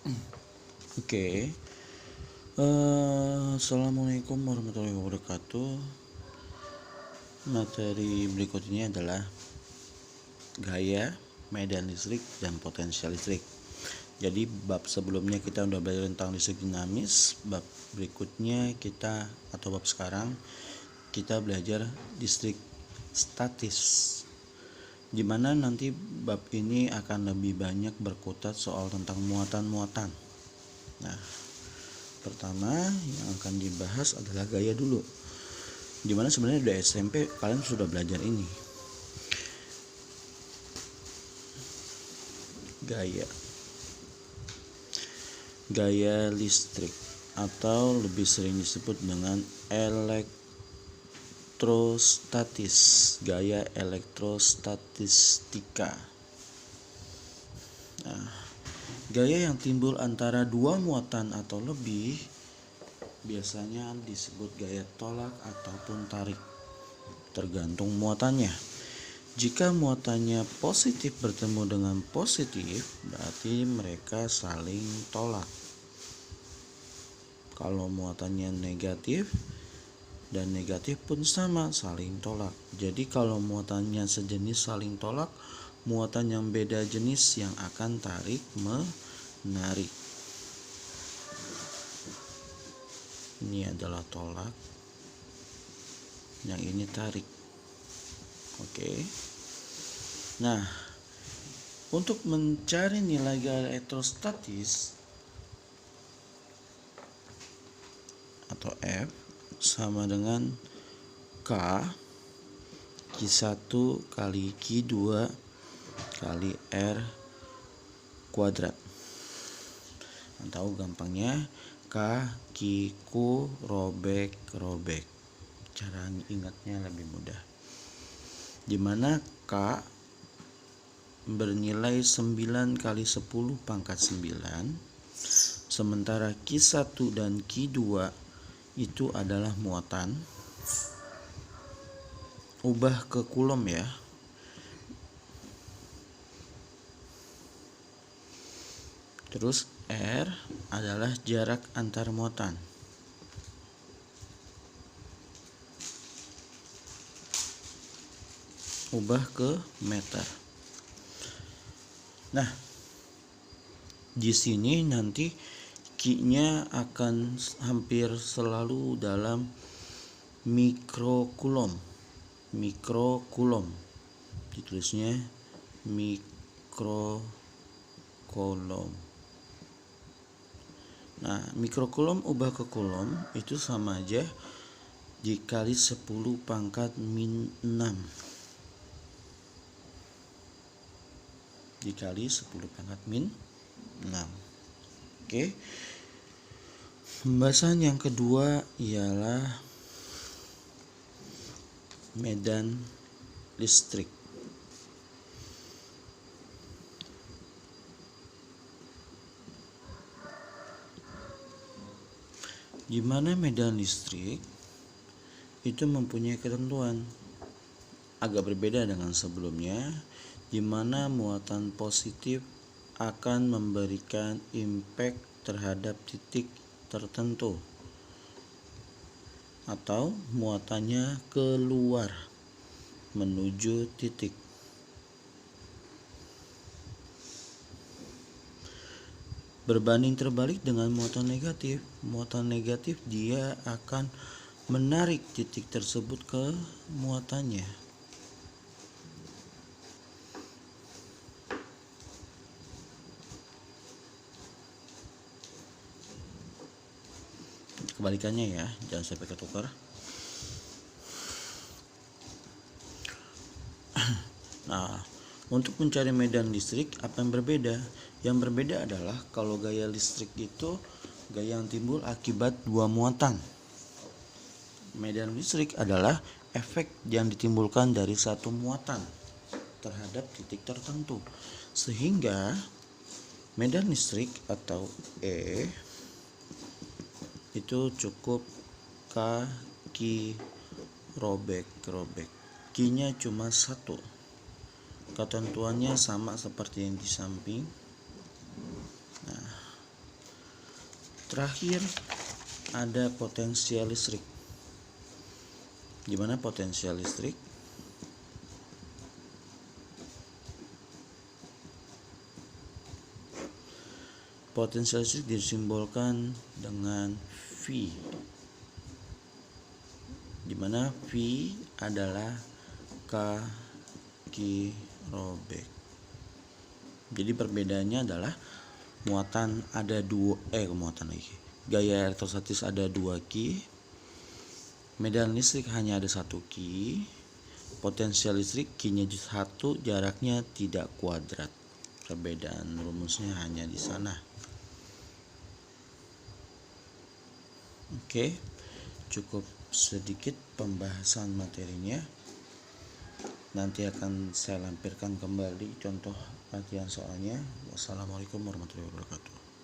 Oke, Assalamualaikum warahmatullahi wabarakatuh. Materi berikut ini adalah gaya, medan listrik, dan potensial listrik. Jadi bab sebelumnya kita udah belajar tentang listrik dinamis. Bab berikutnya bab sekarang kita belajar listrik statis, dimana nanti bab ini akan lebih banyak berkutat soal tentang muatan-muatan. Nah, pertama yang akan dibahas adalah gaya dulu, dimana sebenarnya udah SMP kalian sudah belajar ini. Gaya listrik atau lebih sering disebut dengan elektrostatis, gaya elektrostatistika. Gaya yang timbul antara dua muatan atau lebih biasanya disebut gaya tolak ataupun tarik, tergantung muatannya. Jika muatannya positif bertemu dengan positif, berarti mereka saling tolak. Kalau muatannya negatif dan negatif pun sama, saling tolak. Jadi kalau muatannya sejenis saling tolak, muatan yang beda jenis yang akan tarik menarik. Ini adalah tolak, yang ini tarik. Oke. Nah, untuk mencari nilai gaya elektrostatis atau F sama dengan Q1 kali Q2 kali R kuadrat, atau gampangnya Q robek. Cara ingatnya lebih mudah, dimana K bernilai 9 kali 10 pangkat 9, sementara Q1 dan Q2 itu adalah muatan. Ubah ke kulom ya. Terus R adalah jarak antar muatan. Ubah ke meter. Nah, di sini nanti Q-nya akan hampir selalu dalam mikrokulom. Ditulisnya mikrokulom. Nah, mikrokulom ubah ke kulom itu sama aja dikali 10 pangkat min 6. Dikali 10 pangkat min 6. Oke. Pembahasan yang kedua ialah medan listrik. Di mana medan listrik itu mempunyai ketentuan agak berbeda dengan sebelumnya, di mana muatan positif akan memberikan impact terhadap titik tertentu atau muatannya keluar menuju titik. Berbanding terbalik dengan muatan negatif dia akan menarik titik tersebut ke muatannya. Kebalikannya ya, jangan sampai ketukar. Nah, untuk mencari medan listrik apa yang berbeda? Yang berbeda adalah kalau gaya listrik itu gaya yang timbul akibat dua muatan. Medan listrik adalah efek yang ditimbulkan dari satu muatan terhadap titik tertentu, sehingga medan listrik atau E itu cukup Q robek. Q-nya cuma 1. Ketentuannya sama seperti yang di samping. Nah, terakhir ada potensial listrik. Gimana potensial listrik? Potensial listrik disimbolkan dengan V, dimana V adalah kaki robek. Jadi perbedaannya adalah muatan ada gaya elektrostatis ada 2 Q, medan listrik hanya ada 1 Q, potensial listrik Q-nya 1, jaraknya tidak kuadrat. Perbedaan rumusnya hanya di sana. Oke, cukup sedikit pembahasan materinya. Nanti akan saya lampirkan kembali contoh latihan soalnya. Wassalamualaikum warahmatullahi wabarakatuh.